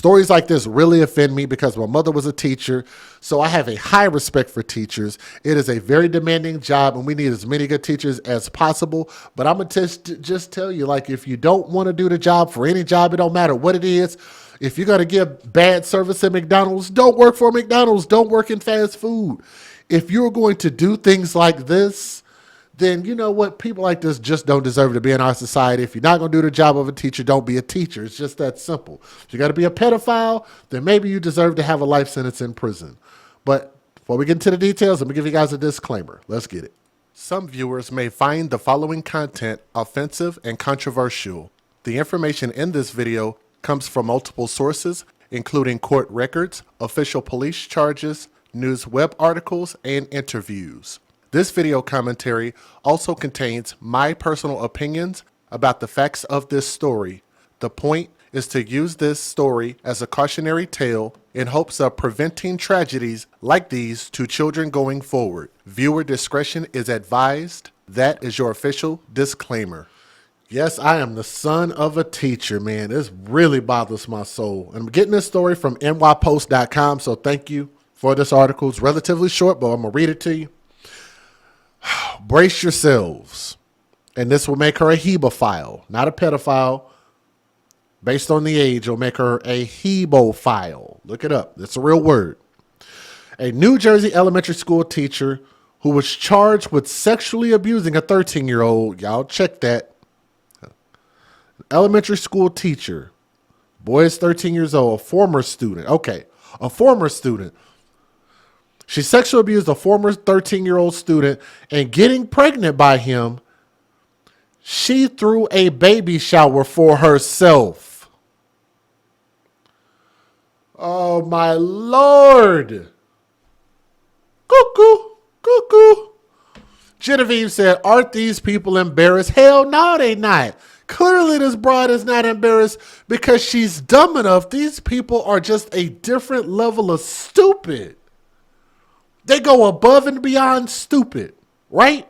Stories like this really offend me because my mother was a teacher, so I have a high respect for teachers. It is a very demanding job, and we need as many good teachers as possible. But I'm going to just tell you, like, if you don't want to do the job for any job, it don't matter what it is. If you're going to give bad service at McDonald's, don't work for McDonald's. Don't work in fast food. If you're going to do things like this, then you know what? People like this just don't deserve to be in our society. If you're not going to do the job of a teacher, don't be a teacher. It's just that simple. If you got to be a pedophile, then maybe you deserve to have a life sentence in prison. But before we get into the details, let me give you guys a disclaimer. Let's get it. Some viewers may find the following content offensive and controversial. The information in this video comes from multiple sources, including court records, official police charges, news web articles, and interviews. This video commentary also contains my personal opinions about the facts of this story. The point is to use this story as a cautionary tale in hopes of preventing tragedies like these to children going forward. Viewer discretion is advised. That is your official disclaimer. Yes, I am the son of a teacher, man. This really bothers my soul. And I'm getting this story from nypost.com, so thank you for this article. It's relatively short, but I'm going to read it to you. Brace yourselves. And this will make her a hebophile, not a pedophile. Based on the age, it'll make her a hebophile. Look it up. It's a real word. A New Jersey elementary school teacher who was charged with sexually abusing a 13-year-old. Y'all check that. Elementary school teacher. Boy is 13 years old. A former student. Okay. A former student. She sexually abused a former 13-year-old student, and getting pregnant by him, she threw a baby shower for herself. Oh, my Lord. Cuckoo, cuckoo. Genevieve said, aren't these people embarrassed? Hell no, they not. Clearly, this broad is not embarrassed because she's dumb enough. These people are just a different level of stupid. They go above and beyond stupid, right?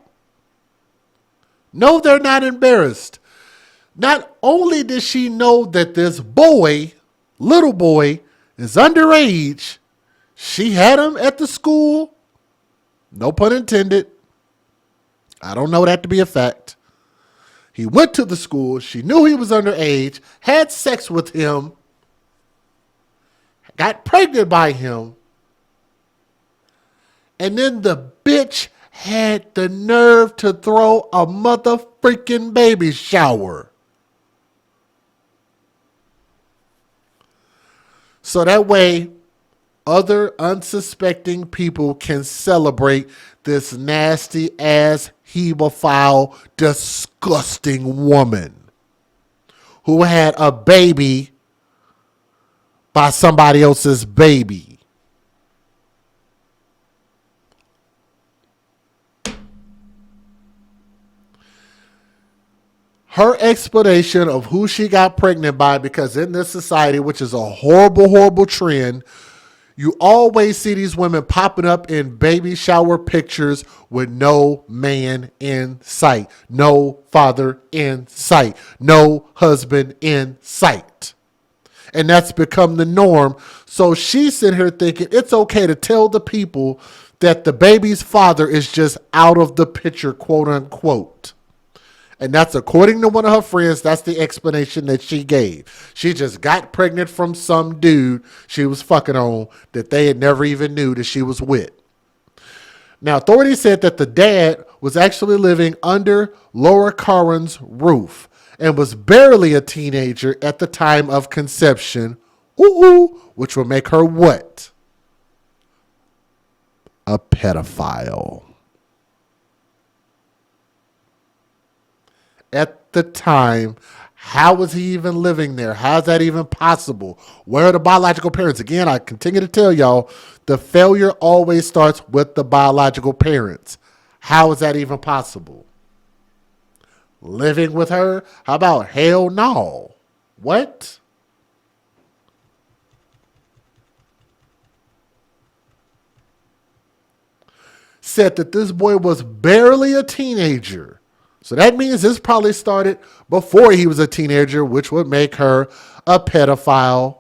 No, they're not embarrassed. Not only does she know that this boy, little boy, is underage, she had him at the school. No pun intended. I don't know that to be a fact. He went to the school. She knew he was underage, had sex with him, got pregnant by him. And then the bitch had the nerve to throw a mother freaking baby shower. So that way, other unsuspecting people can celebrate this nasty ass, hemophile, disgusting woman who had a baby by somebody else's baby. Her explanation of who she got pregnant by, because in this society, which is a horrible, horrible trend, you always see these women popping up in baby shower pictures with no man in sight, no father in sight, no husband in sight. And that's become the norm. So she's sitting here thinking it's okay to tell the people that the baby's father is just out of the picture, quote unquote. And that's according to one of her friends. That's the explanation that she gave. She just got pregnant from some dude she was fucking on that they had never even knew that she was with. Now, authorities said that the dad was actually living under Laura Caron's roof and was barely a teenager at the time of conception, which would make her what? A pedophile. At the time, how was he even living there? How is that even possible? Where are the biological parents? Again, I continue to tell y'all, the failure always starts with the biological parents. How is that even possible? Living with her? How about hell no? What? Said that this boy was barely a teenager. So that means this probably started before he was a teenager, which would make her a pedophile.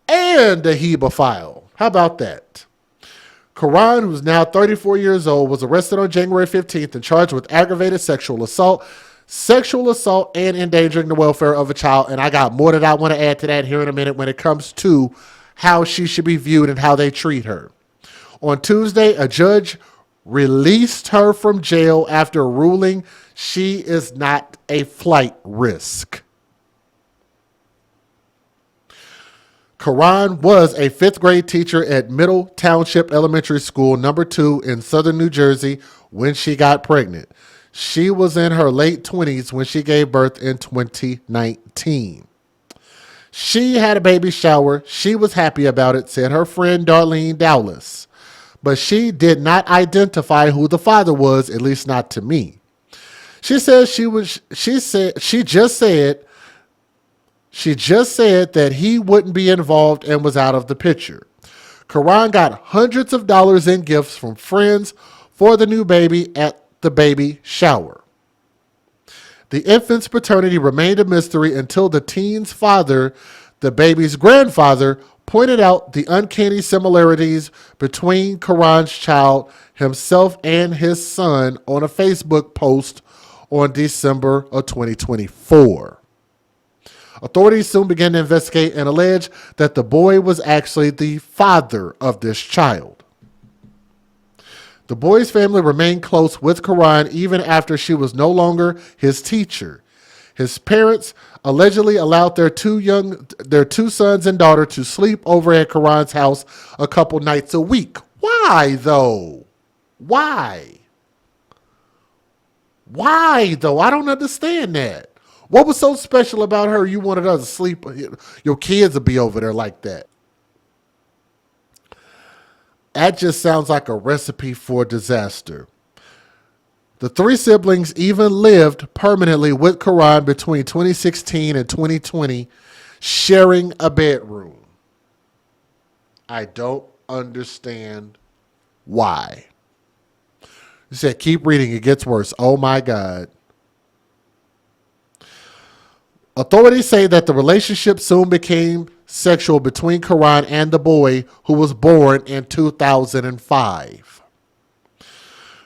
and a hebephile. How about that? Caron, who's now 34 years old, was arrested on January 15th and charged with aggravated sexual assault, and endangering the welfare of a child. And I got more that I want to add to that here in a minute when it comes to how she should be viewed and how they treat her. On Tuesday, a judge released her from jail after ruling she is not a flight risk. Caron was a fifth grade teacher at Middle Township Elementary School, number 2 in southern New Jersey when she got pregnant. She was in her late 20s when she gave birth in 2019. She had a baby shower. She was happy about it, said her friend Darlene Dowless. But she did not identify who the father was, at least not to me. She said she just said that he wouldn't be involved and was out of the picture. Caron got hundreds of dollars in gifts from friends for the new baby at the baby shower. The infant's paternity remained a mystery until the teen's father, the baby's grandfather, pointed out the uncanny similarities between Caron's child, himself, and his son on a Facebook post on December of 2024. Authorities soon began to investigate and allege that the boy was actually the father of this child. The boy's family remained close with Caron even after she was no longer his teacher. His parents allegedly allowed their two sons and daughter to sleep over at Caron's house a couple nights a week. Why, though? Why? Why, though? I don't understand that. What was so special about her you wanted us to sleep? Your kids would be over there like that. That just sounds like a recipe for disaster. The 3 siblings even lived permanently with Caron between 2016 and 2020, sharing a bedroom. I don't understand why. You said, keep reading, it gets worse. Oh my God. Authorities say that the relationship soon became sexual between Caron and the boy, who was born in 2005.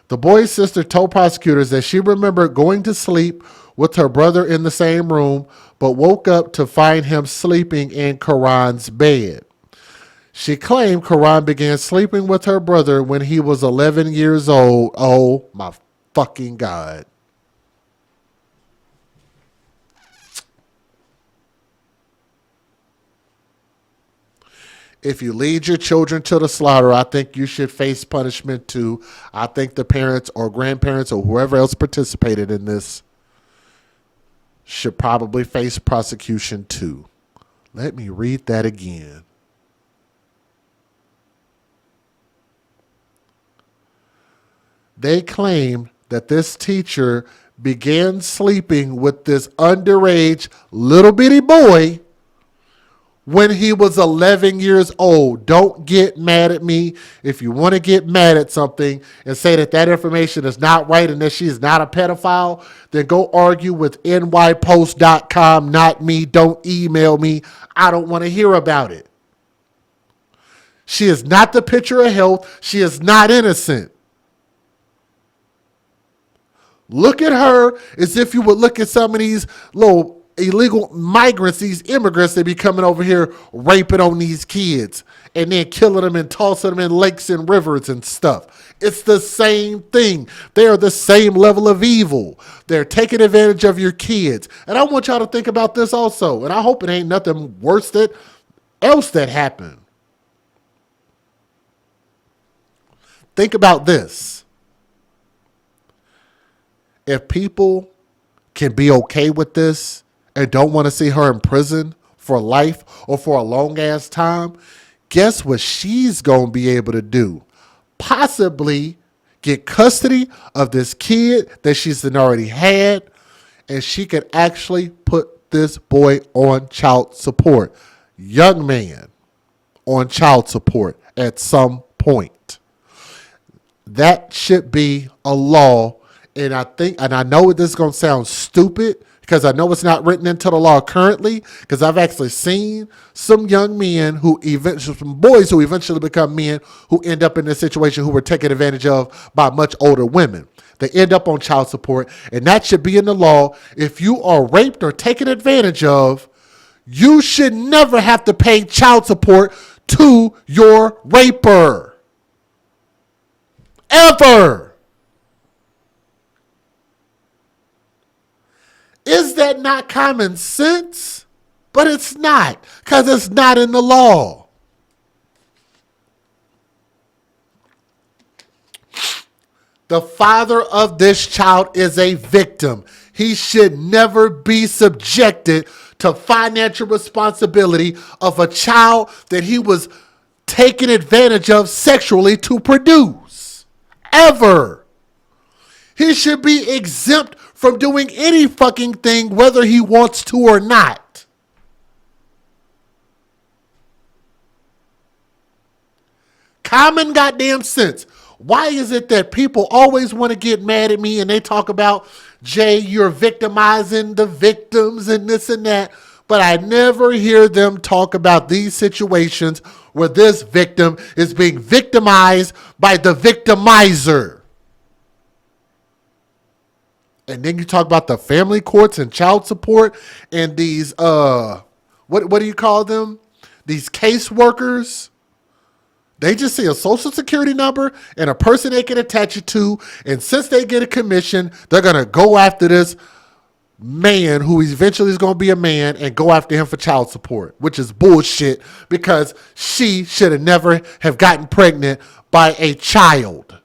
The boy's sister told prosecutors that she remembered going to sleep with her brother in the same room, but woke up to find him sleeping in Caron's bed. She claimed Caron began sleeping with her brother when he was 11 years old. Oh my fucking God. If you lead your children to the slaughter, I think you should face punishment too. I think the parents or grandparents or whoever else participated in this should probably face prosecution too. Let me read that again. They claim that this teacher began sleeping with this underage little bitty boy when he was 11 years old. Don't get mad at me. If you want to get mad at something and say that that information is not right and that she is not a pedophile, then go argue with nypost.com, not me. Don't email me. I don't want to hear about it. She is not the picture of health. She is not innocent. Look at her as if you would look at some of these little illegal migrants, these immigrants that be coming over here raping on these kids and then killing them and tossing them in lakes and rivers and stuff. It's the same thing. They are the same level of evil. They're taking advantage of your kids. And I want y'all to think about this also. And I hope it ain't nothing worse else that happened. Think about this. If people can be okay with this and don't want to see her in prison for life or for a long ass time, guess what she's going to be able to do? Possibly get custody of this kid that she's already had, and she could actually put this boy on child support. Young man on child support at some point. That should be a law. And I know this is going to sound stupid because I know it's not written into the law currently, because I've actually seen some young men some boys who eventually become men who end up in this situation who were taken advantage of by much older women. They end up on child support, and that should be in the law. If you are raped or taken advantage of, you should never have to pay child support to your raper. Ever. Is that not common sense? But it's not, because it's not in the law. The father of this child is a victim. He should never be subjected to financial responsibility of a child that he was taken advantage of sexually to produce. Ever. He should be exempt from doing any fucking thing, whether he wants to or not. Common goddamn sense. Why is it that people always want to get mad at me and they talk about, Jay, you're victimizing the victims and this and that, but I never hear them talk about these situations where this victim is being victimized by the victimizer. And then you talk about the family courts and child support and these, what do you call them? These caseworkers. They just see a social security number and a person they can attach it to. And since they get a commission, they're going to go after this man who eventually is going to be a man and go after him for child support, which is bullshit because she should have never have gotten pregnant by a child.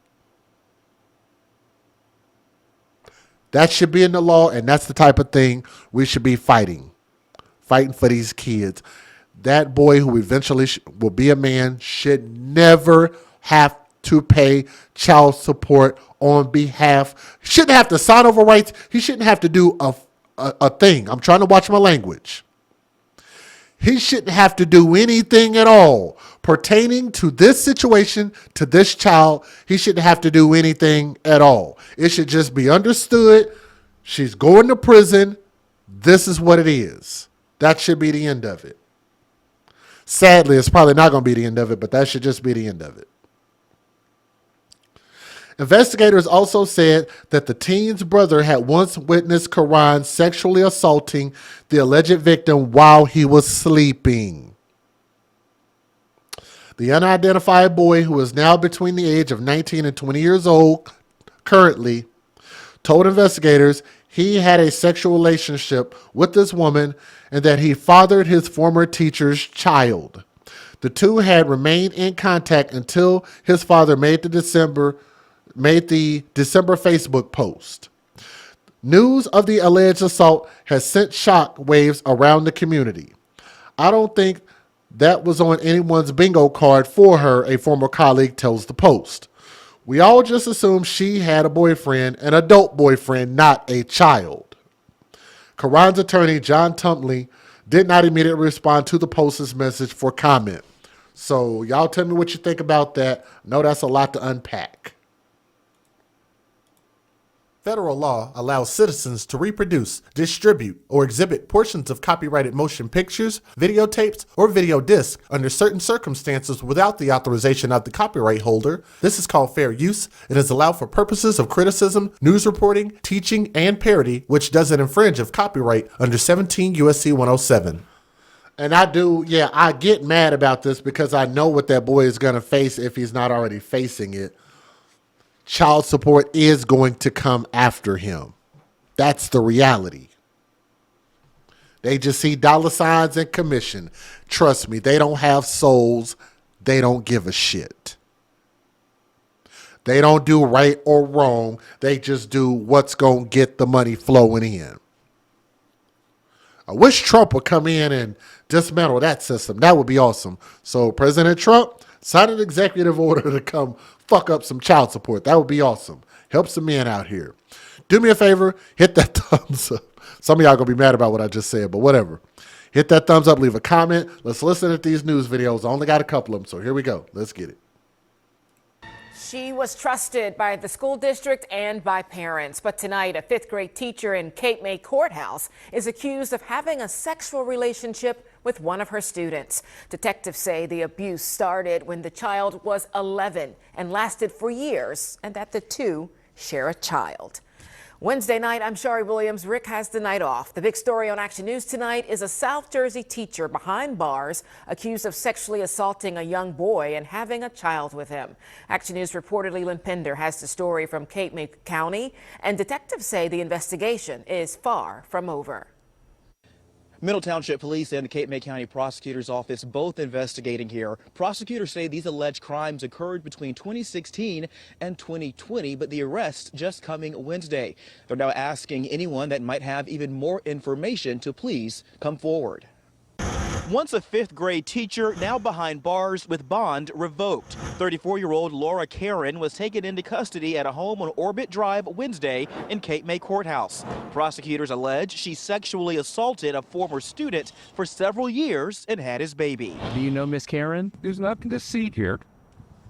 That should be in the law, and that's the type of thing we should be fighting for these kids. That boy who eventually will be a man should never have to pay child support on behalf. Shouldn't have to sign over rights. He shouldn't have to do a thing. I'm trying to watch my language. He shouldn't have to do anything at all pertaining to this situation, to this child. He shouldn't have to do anything at all. It should just be understood. She's going to prison. This is what it is. That should be the end of it. Sadly, it's probably not going to be the end of it, but that should just be the end of it. Investigators also said that the teen's brother had once witnessed Caron sexually assaulting the alleged victim while he was sleeping. The unidentified boy, who is now between the age of 19 and 20 years old currently, told investigators he had a sexual relationship with this woman and that he fathered his former teacher's child. The two had remained in contact until his father made the December Facebook post. News of the alleged assault has sent shock waves around the community. I don't think that was on anyone's bingo card for her, a former colleague tells the Post. We all just assumed she had a boyfriend, an adult boyfriend, not a child. Caron's attorney, John Tumley, did not immediately respond to the Post's message for comment. So y'all tell me what you think about that. I know that's a lot to unpack. Federal law allows citizens to reproduce, distribute, or exhibit portions of copyrighted motion pictures, videotapes, or video discs under certain circumstances without the authorization of the copyright holder. This is called fair use. It is allowed for purposes of criticism, news reporting, teaching, and parody, which doesn't infringe of copyright under 17 U.S.C. 107. And I get mad about this because I know what that boy is going to face if he's not already facing it. Child support is going to come after him. That's the reality. They just see dollar signs and commission. Trust me, they don't have souls. They don't give a shit. They don't do right or wrong. They just do what's going to get the money flowing in. I wish Trump would come in and dismantle that system. That would be awesome. So President Trump, sign an executive order to come fuck up some child support. That would be awesome. Help some men out here. Do me a favor, hit that thumbs up. Some of y'all going to be mad about what I just said, but whatever. Hit that thumbs up, leave a comment. Let's listen to these news videos. I only got a couple of them, so here we go. Let's get it. She was trusted by the school district and by parents. But tonight, a fifth grade teacher in Cape May courthouse is accused of having a sexual relationship with one of her students. Detectives say the abuse started when the child was 11 and lasted for years, and that the two share a child. Wednesday night, I'm Shari Williams. Rick has the night off. The big story on Action News tonight is a South Jersey teacher behind bars accused of sexually assaulting a young boy and having a child with him. Action News reporter Leland Pinder has the story from Cape May County, and detectives say the investigation is far from over. Middle Township Police and the Cape May County Prosecutor's Office both investigating here. Prosecutors say these alleged crimes occurred between 2016 and 2020, but the arrest just coming Wednesday. They're now asking anyone that might have even more information to please come forward. Once a fifth grade teacher, now behind bars with bond revoked. 34-year-old Laura Caron was taken into custody at a home on Orbit Drive Wednesday in Cape May Courthouse. Prosecutors allege she sexually assaulted a former student for several years and had his baby. Do you know Miss Caron? There's nothing to see here.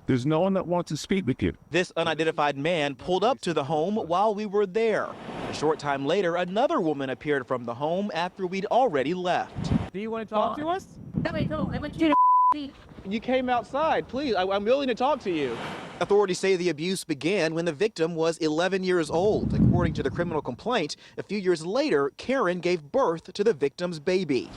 There's no one that wants to speak with you. This unidentified man pulled up to the home while we were there. A short time later, another woman appeared from the home after we'd already left. Do you want to talk to us? No, I want you to leave. You came outside. Please, I'm willing to talk to you. Authorities say the abuse began when the victim was 11 years old. According to the criminal complaint, a few years later, Caron gave birth to the victim's baby.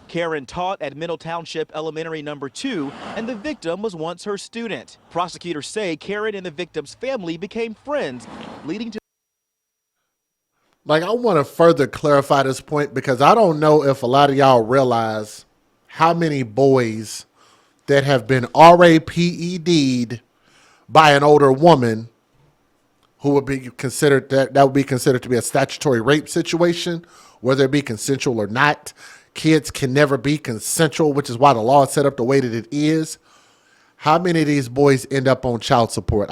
Caron taught at Middle Township Elementary No. 2, and the victim was once her student. Prosecutors say Caron and the victim's family became friends, leading to... I want to further clarify this point because I don't know if a lot of y'all realize how many boys that have been RAPED'd by an older woman who would be considered, that would be considered to be a statutory rape situation, whether it be consensual or not. Kids can never be consensual, which is why the law is set up the way that it is. How many of these boys end up on child support?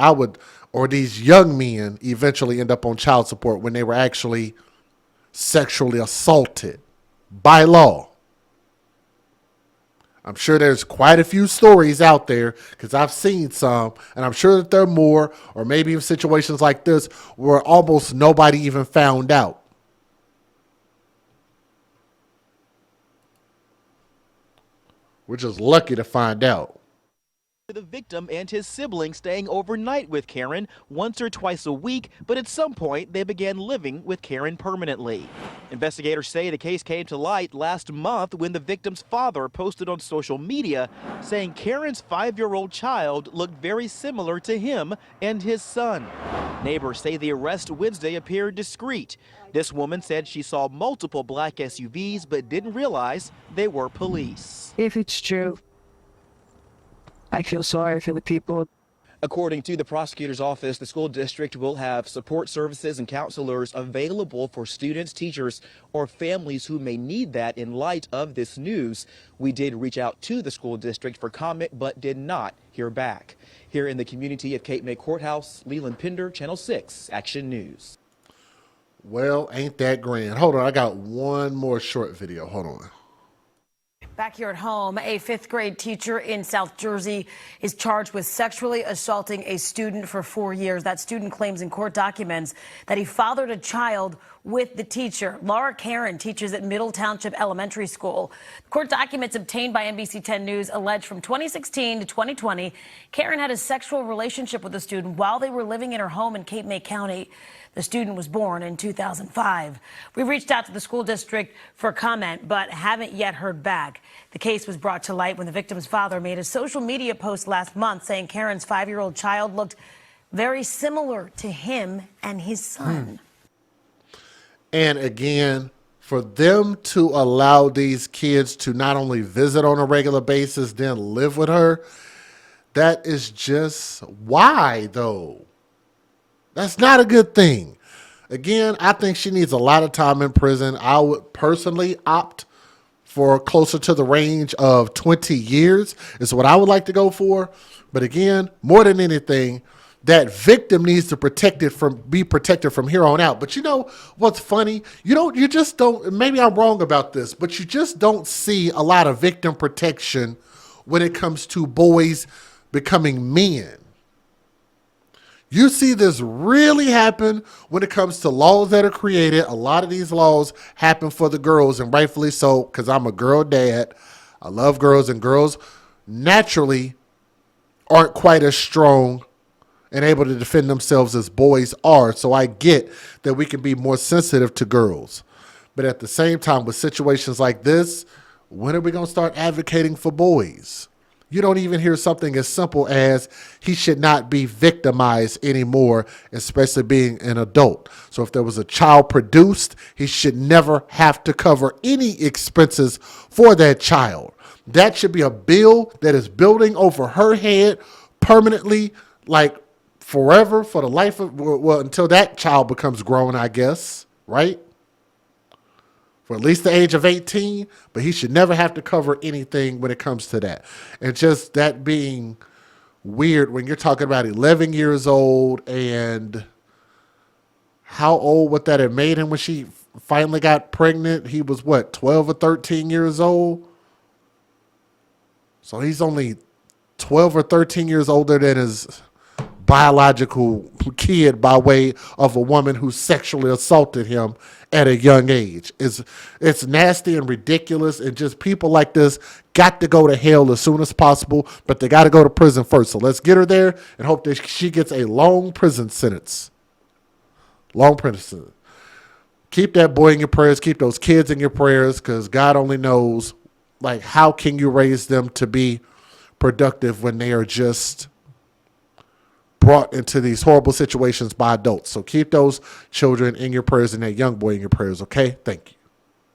Or these young men eventually end up on child support when they were actually sexually assaulted by law. I'm sure there's quite a few stories out there because I've seen some, and I'm sure that there are more, or maybe in situations like this where almost nobody even found out. We're just lucky to find out. The victim and his siblings staying overnight with Caron once or twice a week, but at some point they began living with Caron permanently. Investigators say the case came to light last month when the victim's father posted on social media saying Caron's 5-year-old child looked very similar to him and his son. Neighbors say the arrest Wednesday appeared discreet. This woman said she saw multiple black SUVs but didn't realize they were police. If it's true, I feel sorry for the people. According to the prosecutor's office, the school district will have support services and counselors available for students, teachers, or families who may need that in light of this news. We did reach out to the school district for comment, but did not hear back. Here in the community of Cape May Courthouse, Leland Pinder, Channel 6, Action News. Well, ain't that grand. Hold on, I got one more short video. Hold on. Back here at home, a fifth grade teacher in South Jersey is charged with sexually assaulting a student for 4 years. That student claims in court documents that he fathered a child with the teacher. Laura Caron teaches at Middle Township Elementary School. Court documents obtained by NBC 10 News allege from 2016 to 2020, Caron had a sexual relationship with the student while they were living in her home in Cape May County. The student was born in 2005. We reached out to the school district for comment, but haven't yet heard back. The case was brought to light when the victim's father made a social media post last month saying Caron's 5-year-old child looked very similar to him and his son. And again, for them to allow these kids to not only visit on a regular basis, then live with her, that is just why, though. That's not a good thing. Again, I think she needs a lot of time in prison. I would personally opt for closer to the range of 20 years is what I would like to go for. But again, more than anything, that victim needs to be protected from here on out. But you know what's funny? You just don't, maybe I'm wrong about this, but you just don't see a lot of victim protection when it comes to boys becoming men. You see this really happen when it comes to laws that are created. A lot of these laws happen for the girls, and rightfully so, because I'm a girl dad. I love girls, and girls naturally aren't quite as strong and able to defend themselves as boys are. So I get that we can be more sensitive to girls. But at the same time, with situations like this, when are we going to start advocating for boys? You don't even hear something as simple as he should not be victimized anymore, especially being an adult. So if there was a child produced, he should never have to cover any expenses for that child. That should be a bill that is building over her head permanently, like forever, for the life of, well, until that child becomes grown, I guess, right? For at least the age of 18, but he should never have to cover anything when it comes to that. And just that being weird when you're talking about 11 years old, and how old would that have made him when she finally got pregnant? He was what, 12 or 13 years old? So he's only 12 or 13 years older than his biological kid by way of a woman who sexually assaulted him at a young age. It's nasty and ridiculous, and just people like this got to go to hell as soon as possible, but they got to go to prison first. So let's get her there and hope that she gets a long prison sentence. Long prison sentence. Keep that boy in your prayers. Keep those kids in your prayers, because God only knows, like, how can you raise them to be productive when they are just brought into these horrible situations by adults. So keep those children in your prayers and that young boy in your prayers, okay? Thank you.